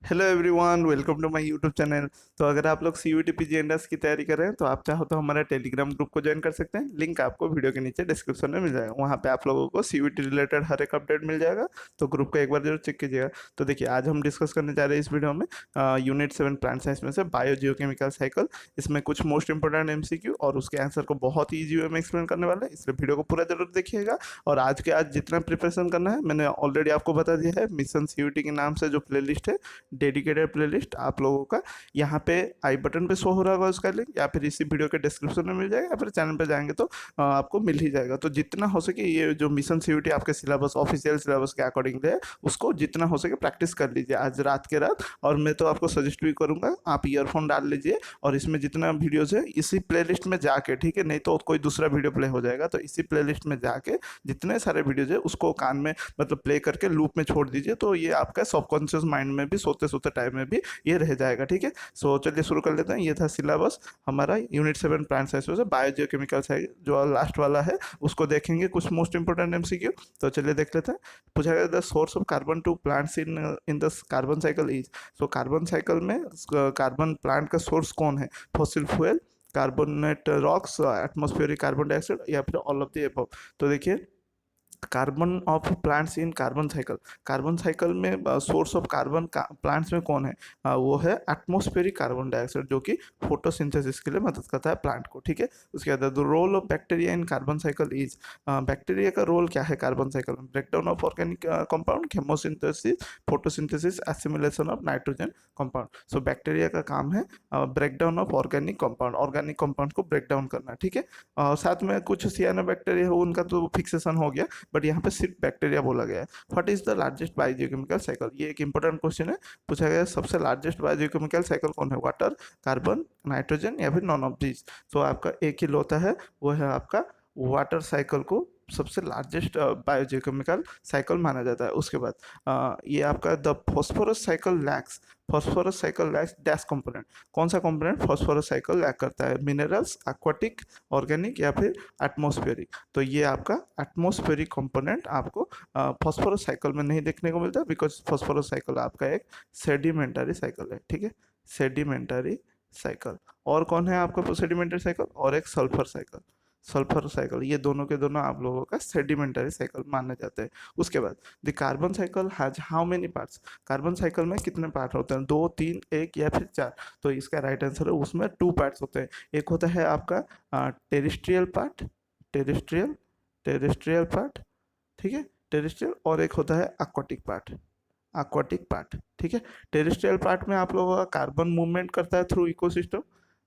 Hello everyone, welcome to my YouTube channel. तो अगर आप लोग सीयूईटी पीजीएनडीएस की तैयारी कर रहे हैं तो आप चाहो तो हमारे टेलीग्राम ग्रुप को ज्वाइन कर सकते हैं। लिंक आपको वीडियो के नीचे डिस्क्रिप्शन में मिल जाएगा। वहाँ पे आप लोगों को सीयूईटी रिलेटेड हर एक अपडेट मिल जाएगा। तो ग्रुप को एक बार जरूर चेक कीजिएगा। तो देखिए, आज हम डिस्कस करने जा रहे हैं इस वीडियो में यूनिट 7 प्लांट साइंस में से बायो जियोकेमिकल साइकिल। इसमें कुछ मोस्ट इंपोर्टेंट एमसीक्यू और उसके आंसर को बहुत ही ईजी वे में एक्सप्लेन करने वाले हैं, इसलिए वीडियो को पूरा जरूर देखिएगा। और आज के आज जितना प्रिपरेशन करना है मैंने ऑलरेडी आपको बता दिया है। मिशन सीयूईटी के नाम से जो प्लेलिस्ट है, डेडिकेटेड प्लेलिस्ट आप लोगों का यहाँ पे आई बटन पे शो हो रहा होगा उसका लिंक, या फिर इसी वीडियो के डिस्क्रिप्शन में मिल जाएगा, या फिर चैनल पे जाएंगे तो आपको मिल ही जाएगा। तो जितना हो सके ये जो मिशन सीयूईटी आपके सिलेबस, ऑफिशियल सिलेबस के अकॉर्डिंग है, उसको जितना हो सके प्रैक्टिस कर लीजिए आज रात के रात। और मैं तो आपको सजेस्ट भी करूंगा आप ईयरफोन डाल लीजिए और इसमें जितना वीडियोज है इसी प्लेलिस्ट में जाके, ठीक है, नहीं तो कोई दूसरा वीडियो प्ले हो जाएगा, तो इसी प्लेलिस्ट में जाके जितने सारे वीडियोज है उसको कान में मतलब प्ले करके लूप में छोड़ दीजिए। तो ये आपका सबकॉन्शियस माइंड में भी सोते सोते टाइम में भी ये रह जाएगा, ठीक है। सो चलिए शुरू कर लेते हैं। ये था सिलेबस हमारा यूनिट 7 प्लांट साइंस से बायोजियोकेमिकल साइंस, जो लास्ट वाला है उसको देखेंगे, कुछ मोस्ट इंपोर्टेंट एमसीक्यू। तो चलिए देख लेते हैं। पूछा गया the source of carbon to plants in the carbon cycle is. So carbon cycle में कार्बन प्लांट का सोर्स कौन है? Fossil fuel, carbonate rocks, atmospheric carbon dioxide, या फिर ऑल ऑफ द एबव। तो देखिए, carbon of plants in carbon cycle, carbon cycle में source of carbon plants में कौन है? वो है एटमॉस्फेरिक कार्बन डाइऑक्साइड, जो कि फोटोसिंथेसिस के लिए मदद करता है प्लांट को, ठीक है। उसके बाद the role of bacteria in carbon cycle is. Bacteria का रोल क्या है कार्बन साइकिल में? Breakdown of organic compound, chemosynthesis, photosynthesis, assimilation of nitrogen compound. So bacteria का काम है breakdown of organic compound, organic compound को ब्रेक डाउन करना, ठीक है। साथ में कुछ सियानोबैक्टीरिया हो, उनका तो फिक्सेशन हो गया, बट यहाँ पे सिर्फ बैक्टीरिया बोला गया है। What is the largest biogeochemical cycle? ये एक इंपॉर्टेंट क्वेश्चन है। पूछा गया सबसे लार्जेस्ट बायोजियोकेमिकल साइकिल कौन है? वाटर, कार्बन, नाइट्रोजन, या फिर नॉन ऑफ दीज। तो आपका एक ही होता है, वो है आपका वाटर साइकिल को सबसे लार्जेस्ट बायोजियोकेमिकल साइकिल माना जाता है। उसके बाद ये आपका the phosphorus cycle lakhs, phosphorus cycle lakhs dash component. कौन सा कंपोनेंट फॉस्फोरस साइकिल लैक करता है? मिनरल्स, एक्वाटिक, ऑर्गेनिक, या फिर एटमॉस्फेरिक। तो ये आपका एटमॉस्फेरिक कंपोनेंट आपको फॉस्फोरस साइकिल में नहीं देखने को मिलता, बिकॉज फॉस्फोरस साइकिल आपका एक सेडिमेंटरी साइकिल है, ठीक है, सेडिमेंटरी साइकिल। और कौन है आपका सेडिमेंटरी साइकिल? और एक सल्फर साइकिल, सल्फर साइकिल। ये दोनों के दोनों आप लोगों का सेडिमेंटरी साइकिल माने जाते हैं। उसके बाद the carbon cycle has how many parts? Carbon cycle में कितने पार्ट होते हैं? 2, 3, 1, या फिर 4? तो इसका राइट आंसर है उसमें 2 पार्ट्स होते हैं। एक होता है आपका terrestrial part, terrestrial, terrestrial part, ठीक है, टेरिस्ट्रियल। और एक होता है एक्वाटिक पार्ट, एक्वाटिक पार्ट, ठीक है। टेरिस्ट्रियल पार्ट में आप लोगों का कार्बन मूवमेंट करता है through ecosystem,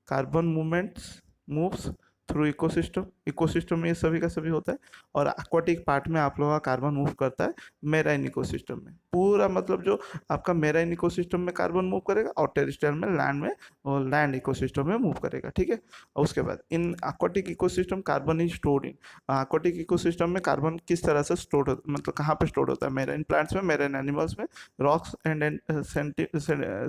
carbon movements moves through ecosystem, ecosystem में ये सभी का सभी होता है। और एक्वाटिक पार्ट में आप लोगों का कार्बन मूव करता है मेराइन इकोसिस्टम में, पूरा मतलब जो आपका मेराइन इकोसिस्टम में कार्बन मूव करेगा, और टेरिस्ट्रियल में लैंड में और लैंड इकोसिस्टम में मूव करेगा, ठीक है। और उसके बाद in aquatic ecosystem carbon is stored in. Aquatic ecosystem में कार्बन किस तरह से स्टोर होता, मतलब कहाँ पे स्टोर होता है? मेराइन प्लांट्स में, मेराइन एनिमल्स में, रॉक्स एंड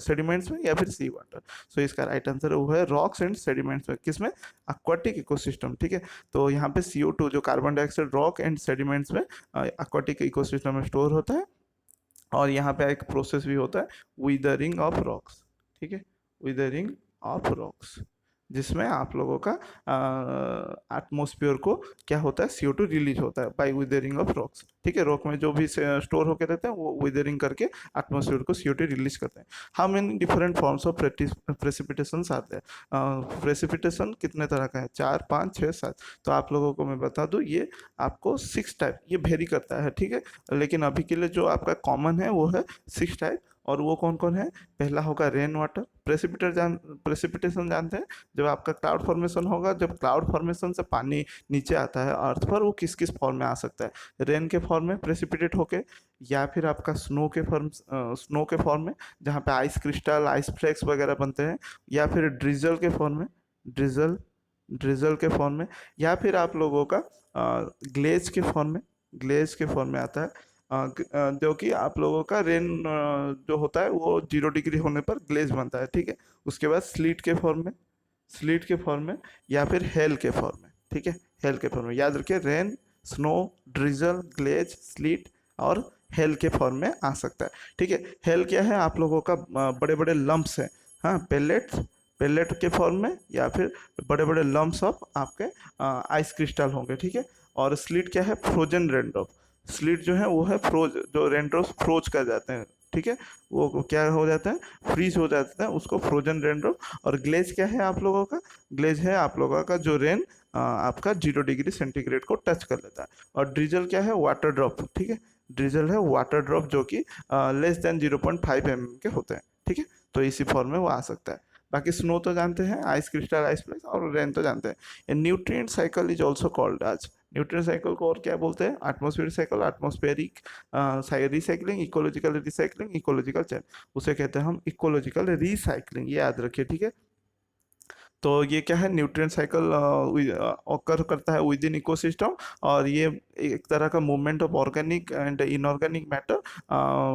सेडिमेंट्स में, या फिर सी वाटर। सो इसका राइट आंसर वो है रॉक्स एंड सेडिमेंट्स में। किसमें? एक्वाटिक इकोसिस्टम, ठीक है। तो यहाँ पे CO2 जो carbon dioxide rock and sediments में एक्वाटिक इकोसिस्टम में स्टोर होता है। और यहाँ पे एक प्रोसेस भी होता है, विदरिंग ऑफ रॉक्स, ठीक है, विदरिंग ऑफ रॉक्स, जिसमें आप लोगों का एटमोस्फियर को क्या होता है, CO2 रिलीज होता है बाय विदरिंग ऑफ रॉक्स, ठीक है। रॉक में जो भी स्टोर होकर रहते हैं वो विदरिंग करके एटमोस्फियर को CO2 रिलीज करते हैं। How many different forms of precipitation आते हैं? प्रेसिपिटेशन कितने तरह का है? 4, 5, 6, 7। तो आप लोगों को मैं बता दूं, ये आपको 6 टाइप, ये वेरी करता है, ठीक है। लेकिन अभी के लिए जो आपका कॉमन है वो है 6 टाइप। और वो कौन कौन है? पहला होगा रेन वाटर प्रेसिपिटेशन जानते हैं? जब आपका क्लाउड फॉर्मेशन होगा, जब क्लाउड फॉर्मेशन से पानी नीचे आता है अर्थ पर, वो किस किस फॉर्म में आ सकता है? रेन के फॉर्म में प्रेसिपिटेट होके, या फिर आपका स्नो के फॉर्म में, जहाँ पे आइस क्रिस्टल, आइस फ्लेक्स वगैरह बनते हैं, या फिर ड्रिजल के फॉर्म में, ड्रिजल, ड्रिजल के फॉर्म में, या फिर आप लोगों का ग्लेज के फॉर्म में, ग्लेज के फॉर्म में आता है। जो कि आप लोगों का रेन जो होता है वो 0 डिग्री होने पर ग्लेज बनता है, ठीक है। उसके बाद स्लीट के फॉर्म में, स्लीट के फॉर्म में, या फिर हेल के फॉर्म में, ठीक है, हेल के फॉर्म में। याद रखिए, rain, snow, drizzle, glaze, sleet और हेल के फॉर्म में आ सकता है। ठीक है, हेल क्या है, आप लोगों का बड़े बड़े लम्प्स हैं, हाँ, पेलेट्स, पेलेट के फॉर्म में, या फिर बड़े बड़े लम्प्स ऑफ आपके आइस क्रिस्टल होंगे। ठीक है, और स्लिट क्या है, फ्रोजन रेनड्रॉप। स्लिट जो है वो है फ्रोज, जो रेनड्रॉप फ्रोज कर जाते हैं। ठीक है, वो क्या हो जाता है, फ्रीज हो जाता है, उसको फ्रोजन रेनड्रॉप। और ग्लेज क्या है आप लोगों का, ग्लेज है आप लोगों का जो रेन आपका 0 डिग्री सेंटीग्रेड को टच कर लेता है। और ड्रिजल क्या है, वाटर ड्रॉप। ठीक है, ड्रिजल है वाटर ड्रॉप जो कि लेस देन 0.5 mm के होते हैं। ठीक है, तो इसी फॉर्म में वो आ सकता है। बाकी स्नो तो जानते हैं, आइस क्रिस्टल, आइस प्लेस, और रेन तो जानते हैं। Nutrient cycle is also called आज, न्यूट्रिएंट साइकिल को और क्या बोलते हैं, atmospheric cycle, atmospheric recycling, ecological recycling, ecological change, उसे कहते हैं हम इकोलॉजिकल रिसाइकलिंग, ये याद रखिए। ठीक है, तो ये क्या है, न्यूट्रिएंट साइकिल ऑकर करता है विद इन इकोसिस्टम। और ये एक तरह का movement of organic and inorganic matter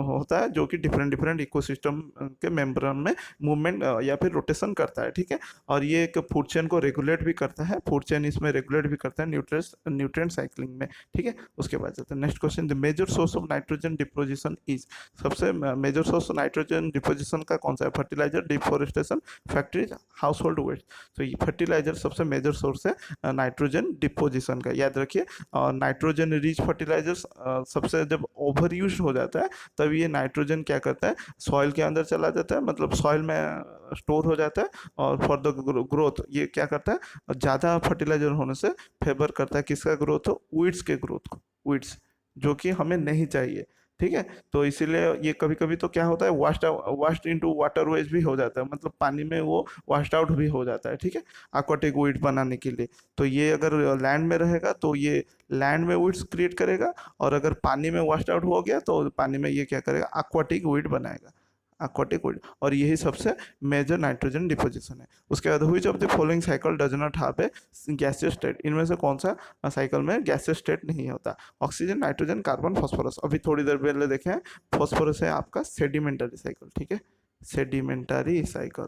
होता है, जो कि डिफरेंट डिफरेंट इकोसिस्टम के मेम्ब्रेन में मूवमेंट या फिर रोटेशन करता है। ठीक है, और ये एक फूड चेन को रेगुलेट भी करता है, फूड चेन इसमें रेगुलेट भी करता है न्यूट्रिएंट साइक्लिंग में। ठीक है, उसके बाद जाते हैं next question, the major source of nitrogen deposition is, सबसे major source of nitrogen deposition का कौन सा है, fertiliser, deforestation, factories, household waste. तो ये फर्टिलाइजर सबसे मेजर सोर्स है नाइट्रोजन डिपोजिशन का, याद रखिए। और नाइट्रोजन रिच फर्टिलाइजर्स सबसे जब ओवर यूज हो जाता है, तब ये नाइट्रोजन क्या करता है, सॉइल के अंदर चला जाता है, मतलब सॉइल में स्टोर हो जाता है। और फॉर द ग्रोथ ये क्या करता है, ज़्यादा फर्टिलाइजर होने से फेवर करता है किसका ग्रोथ हो, वीड्स के ग्रोथ को, वीड्स, जो कि हमें नहीं चाहिए। ठीक है, तो इसीलिए ये कभी कभी तो क्या होता है, वाश्ड इनटू वाटर वेज भी हो जाता है, मतलब पानी में वो वाश्ड आउट भी हो जाता है। ठीक है, aquatic वीड बनाने के लिए। तो ये अगर लैंड में रहेगा तो ये लैंड में वीड्स क्रिएट करेगा, और अगर पानी में वाश्ड आउट हो गया तो पानी में ये क्या करेगा, aquatic वीड बनाएगा, aquatic वीड। और यही सबसे मेजर नाइट्रोजन डिपोजिशन है। उसके बाद which of the following cycle does not have a gaseous state, इनमें से कौन सा साइकिल में गैसियस स्टेट नहीं होता, ऑक्सीजन, नाइट्रोजन, कार्बन, फास्फोरस। अभी थोड़ी देर पहले देखे हैं, फास्फोरस है आपका सेडिमेंटरी साइकिल। ठीक है, सेडिमेंटरी साइकिल,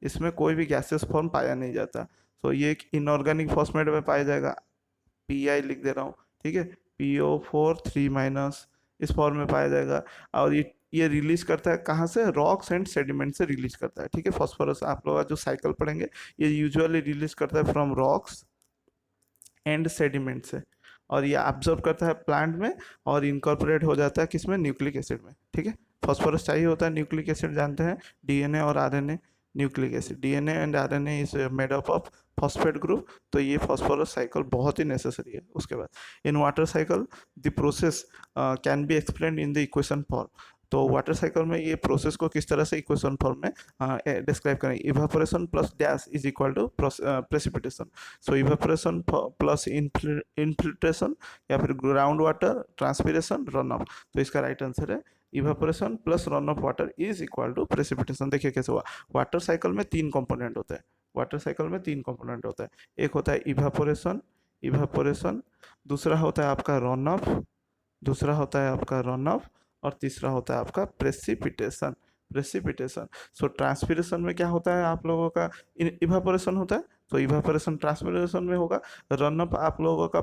इसमें कोई भी गैसेस फॉर्म पाया नहीं जाता। तो ये एक इनऑर्गेनिक फॉस्फेट में पाया जाएगा, पी लिख दे रहा हूँ। ठीक है, PO4 3- इस फॉर्म में पाया जाएगा। और ये रिलीज करता है कहाँ से, रॉक्स एंड सेडिमेंट से रिलीज करता है। ठीक है, फॉस्फोरस आप लोग जो साइकिल पढ़ेंगे, ये यूजुअली रिलीज करता है फ्रॉम रॉक्स एंड सेडिमेंट से। और ये ऑब्जर्व करता है प्लांट में, और इनकॉर्पोरेट हो जाता है किसमें, न्यूक्लिक एसिड में। ठीक है, फॉस्फोरस चाहिए होता है, न्यूक्लिक एसिड जानते हैं, डीएनए और RNA, nucleic acid, DNA and RNA is made up of phosphate group. तो ये फॉस्फोरस साइकिल बहुत ही नेसेसरी है। उसके बाद in water cycle the process can be explain in the equation form. तो वाटर साइकिल में ये प्रोसेस को किस तरह से इक्वेशन फॉर्म में डिस्क्राइब करें, evaporation plus dash is equal to precipitation. So evaporation plus infiltration, या फिर ground water, transpiration, run off. तो इसका राइट आंसर है evaporation plus run off water is equal to precipitation. देखिए कैसे हुआ, वाटर साइकिल में 3 कंपोनेंट होते हैं, वाटर साइकिल में 3 कंपोनेंट होता है। एक होता है इवापोरेशन, इवापोरेशन, दूसरा होता है आपका रन ऑफ, दूसरा होता है आपका रन ऑफ, और तीसरा होता है आपका प्रेसिपिटेशन, प्रेसिपिटेशन। सो ट्रांसपिरेशन में क्या होता है आप लोगों का, इवापोरेशन होता है, तो इवापोरेशन ट्रांसपिरेशन में होगा। रन अप आप लोगों का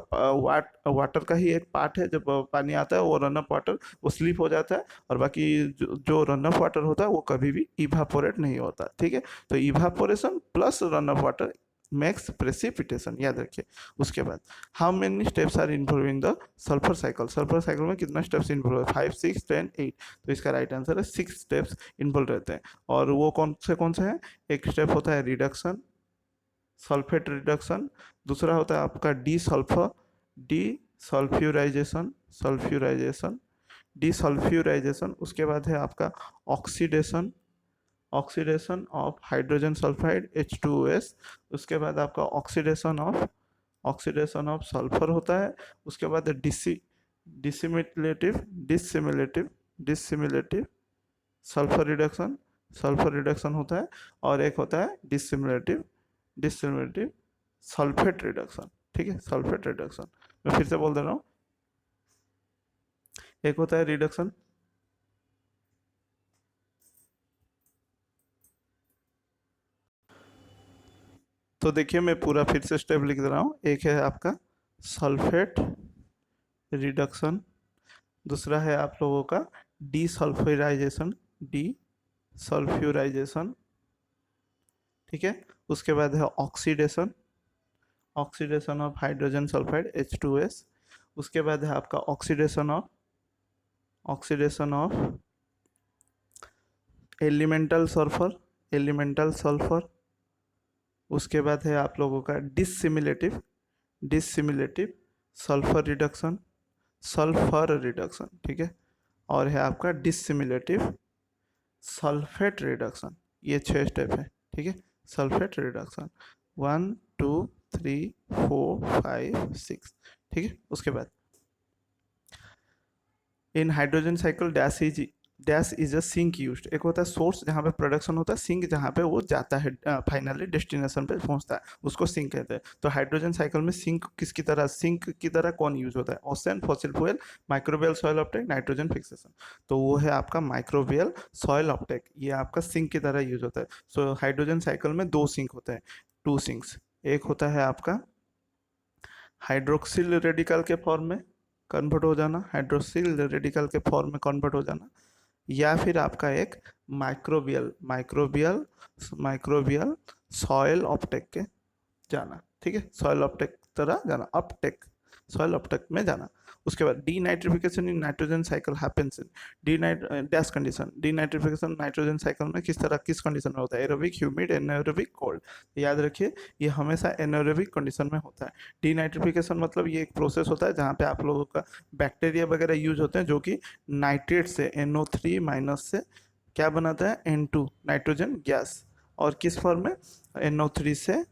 वाटर का ही एक पार्ट है, जब पानी आता है वो रन अप वाटर वो स्लीप हो जाता है, और बाकी जो रन अप वाटर होता है वो कभी भी इवापोरेट नहीं होता। ठीक है, तो evaporation plus run up water makes precipitation, याद रखिए। उसके बाद how many steps are involve in the sulphur cycle, sulphur cycle में कितना स्टेप्स इन्वॉल्व है, 5 6 10 8। तो इसका राइट आंसर है 6 स्टेप्स इन्वॉल्व रहते हैं। और वो कौन से हैं, एक स्टेप होता है रिडक्शन, सल्फेट रिडक्शन, दूसरा होता है आपका डी सल्फर, डी सल्फ्यूराइजेशन, सल्फ्यूराइजेशन, डी सल्फ्यूराइजेशन। उसके बाद है आपका oxidation, oxidation of hydrogen sulphide H2S। उसके बाद आपका ऑक्सीडेशन ऑफ सल्फर होता है। उसके बाद डिसिमिलेटिव, डिसिमिलेटिव, डिसिमिलेटिव सल्फर रिडक्शन, सल्फर रिडक्शन होता है। और एक होता है डिसिमिलेटिव, डिसिमिलेटिव सल्फेट रिडक्शन। ठीक है, सल्फेट रिडक्शन, मैं फिर से बोल दे रहा हूँ, एक होता है रिडक्शन, तो देखिए मैं पूरा फिर से स्टेप लिख दे रहा हूँ। एक है आपका सल्फेट रिडक्शन, दूसरा है आप लोगों का डीसल्फ्यूराइजेशन, डीसल्फ्यूराइजेशन, ठीक है। उसके बाद है oxidation, oxidation of hydrogen sulphide H2S। उसके बाद है आपका oxidation of elemental sulphur, elemental sulphur. उसके बाद है आप लोगों का डिसिमिलेटिव, डिसिमिलेटिव सल्फर रिडक्शन, सल्फर रिडक्शन, ठीक है। और है आपका डिसिमिलेटिव सल्फेट रिडक्शन। ये 6 स्टेप है, ठीक है। सल्फेट रिडक्शन 1 2 3 4 5 6, ठीक है। उसके बाद in hydrogen cycle dash is a sink used. एक होता है सोर्स जहाँ पे प्रोडक्शन होता है, सिंक जहाँ पे वो जाता है फाइनली डेस्टिनेशन पे पहुँचता है, उसको सिंक कहते हैं। तो हाइड्रोजन साइकिल में सिंक किसकी तरह, सिंक की तरह कौन यूज होता है? Ocean, fossil fuel, microbial soil Uptake, nitrogen fixation. तो वो है आपका माइक्रोबियल सॉइल अपटेक, ये आपका सिंक की तरह यूज होता है। सो हाइड्रोजन साइकिल में 2 सिंक होते हैं, 2 सिंक्स। एक होता है आपका हाइड्रोक्सिल रेडिकल के फॉर्म में कन्वर्ट हो जाना, हाइड्रोक्सिल रेडिकल के फॉर्म में कन्वर्ट हो जाना, या फिर आपका एक microbial microbial microbial soil Uptake के जाना, ठीक है। सॉयल अपटेक तरह जाना, अपटेक, सॉयल अपटेक में जाना। उसके बाद denitrification in nitrogen cycle happens in dash condition. Denitrification nitrogen cycle में किस तरह, किस कंडीशन में होता है? Aerobic, humid, anaerobic, cold. याद रखिए ये हमेशा एनारोबिक कंडीशन में होता है। डीनाइट्रिफिकेशन मतलब ये एक प्रोसेस होता है जहाँ पे आप लोगों का बैक्टीरिया वगैरह यूज होते हैं, जो कि नाइट्रेट से NO3 माइनस से क्या बनाता है? N2 nitrogen gas. और किस फॉर्म में? NO3 से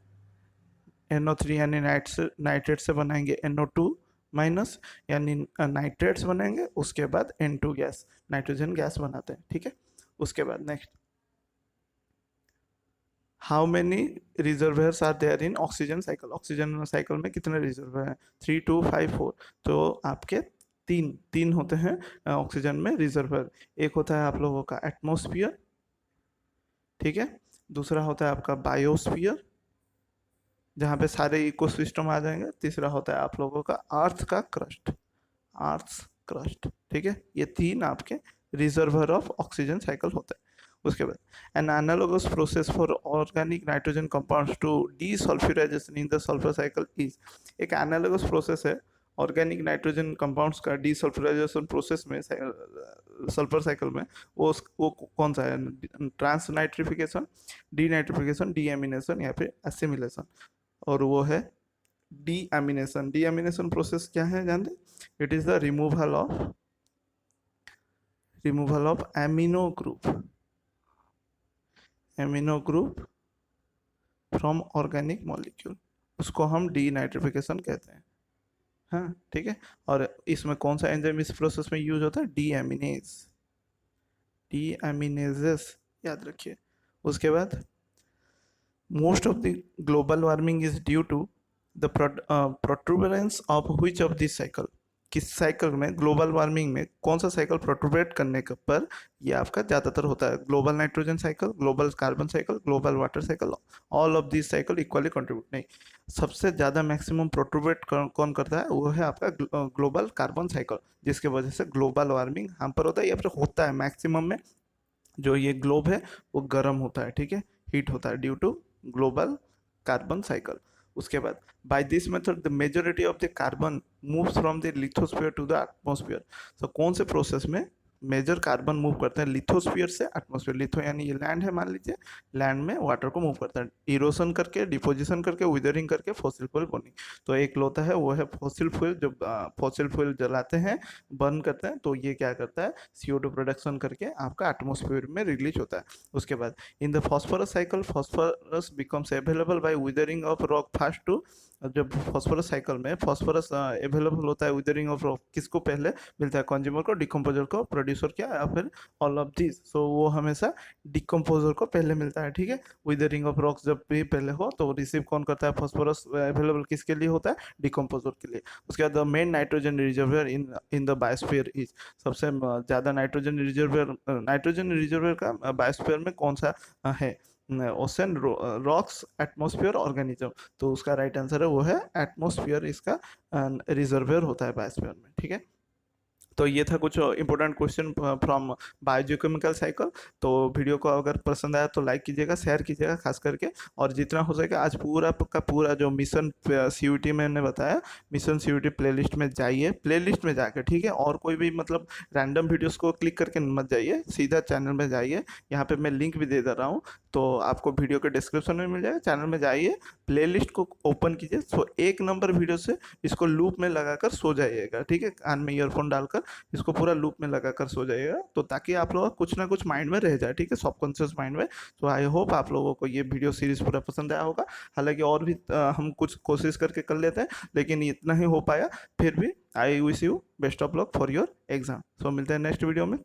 NO3 यानी नाइट्रेट से बनाएंगे NO2 माइनस, यानी नाइट्रेट्स बनेंगे, उसके बाद N2 गैस, नाइट्रोजन गैस बनाते हैं, ठीक है। उसके बाद next, how many reservoirs are there in oxygen cycle? Oxygen cycle में कितने रिजर्वेयर हैं? 3 2 5 4। तो आपके तीन तीन होते हैं ऑक्सीजन में रिजर्वेयर। एक होता है आप लोगों का एटमोस्फियर, ठीक है। दूसरा होता है आपका बायोस्फियर, जहाँ पे सारे इकोसिस्टम आ जाएंगे। तीसरा होता है आप लोगों का अर्थ का क्रस्ट, अर्थ क्रस्ट, ठीक है। ये तीन आपके रिजर्वर ऑफ ऑक्सीजन साइकिल होता है। उसके बाद an analogous process for organic nitrogen compounds to desulphurisation in the sulphur cycle is. एक एनालोगस प्रोसेस है ऑर्गेनिक नाइट्रोजन कंपाउंड्स का डीसल्फ्यूराइजेशन प्रोसेस में, सल्फर साइकिल में। वो कौन सा है? Trans nitrification, denitrification, deamination, या फिर एसिमिलेशन। और वो है डीएमिनेशन। डीएमिनेशन प्रोसेस क्या है जानते? It is the removal of amino group from organic molecule, उसको हम डीनाइट्रिफिकेशन कहते हैं। हाँ, ठीक है। और इसमें कौन सा एंजाइम इस प्रोसेस में यूज होता है? डीएमिनेज, डीएमिनेजेस, याद रखिए। उसके बाद most of the global warming is due to the protuberance of which of this cycle? किस साइकिल में, ग्लोबल वार्मिंग में कौन सा साइकिल प्रोट्रूबरेट करने के पर ये आपका ज़्यादातर होता है? Global nitrogen cycle, global carbon cycle, global water cycle, all of this cycle equally contribute? नहीं, सबसे ज़्यादा मैक्सिमम प्रोट्रूबरेट कौन करता है? वो है आपका ग्लोबल कार्बन साइकिल, जिसके वजह से ग्लोबल वार्मिंग हम पर होता है या फिर होता है मैक्सिमम में। जो ये ग्लोब है वो गर्म होता है, ठीक है, हीट होता है due to global carbon cycle. उसके बाद by this method the majority of the carbon moves from the lithosphere to the atmosphere. तो कौन से प्रोसेस में मेजर कार्बन मूव करते हैं लिथोस्फीयर से एटमॉस्फेयर? लिथो यानी ये लैंड है, मान लीजिए लैंड में वाटर को मूव करता है इरोशन करके, डिपोजिशन करके, विदरिंग करके, फॉसिल फ्यूल बर्निंग। तो एक लोता है वो है फॉसिल फ्यूल। जब फॉसिल फ्यूल जलाते हैं, बर्न करते हैं, तो ये क्या करता है? CO2 प्रोडक्शन करके आपका एटमॉस्फेयर में रिलीज होता है। उसके बाद in the phosphorus cycle phosphorus becomes available by weathering of rock fast too. जब फॉस्फोरस साइकिल में फॉस्फोरस अवेलेबल होता है विदरिंग ऑफ रॉक, किसको पहले मिलता है? कंज्यूमर को, डिकम्पोजर को, प्रोड्यूसर क्या, या फिर ऑल ऑफ दिस। सो वो हमेशा डिकम्पोजर को पहले मिलता है, ठीक है। विदरिंग ऑफ रॉक्स जब भी पहले हो तो रिसीव कौन करता है? फॉस्फोरस अवेलेबल किसके लिए होता है? डिकम्पोजर के लिए। उसके बाद the main nitrogen reservoir in the biosphere is. सबसे ज़्यादा नाइट्रोजन रिजर्वियर का बायोस्फीयर में कौन सा है? Ocean, rocks, atmosphere, organism. तो उसका राइट आंसर है वो है एटमॉस्फेयर, इसका रिजर्वियर होता है बायोस्फीयर में, ठीक है। तो ये था कुछ important question from biochemical cycle. तो वीडियो को अगर पसंद आया तो लाइक कीजिएगा, शेयर कीजिएगा खास करके, और जितना हो सके आज पूरा का पूरा जो मिशन सीयूटी मैंने बताया, मिशन सीयूटी प्लेलिस्ट में जाइए, प्लेलिस्ट में जाकर, ठीक है, और कोई भी मतलब रैंडम वीडियोस को क्लिक करके मत जाइए, सीधा चैनल में जाइए। यहाँ पे मैं लिंक भी दे रहा हूँ, तो आपको वीडियो के डिस्क्रिप्शन में मिल जाएगा। चैनल में जाइए, प्लेलिस्ट को ओपन कीजिए, सो 1 नंबर वीडियो से इसको लूप में लगाकर सो जाइएगा, ठीक है, कान में ईयरफोन डालकर इसको पूरा लूप में लगाकर सो जाइएगा, तो ताकि आप लोगों का कुछ ना कुछ माइंड में रह जाए, ठीक है, सबकॉन्शियस माइंड में। तो आई होप आप लोगों को ये वीडियो सीरीज पूरा पसंद आया होगा। हालांकि और भी हम कुछ कोशिश करके कर लेते हैं, लेकिन इतना ही हो पाया। फिर भी I wish you best of luck for your exam. So मिलते हैं नेक्स्ट वीडियो में।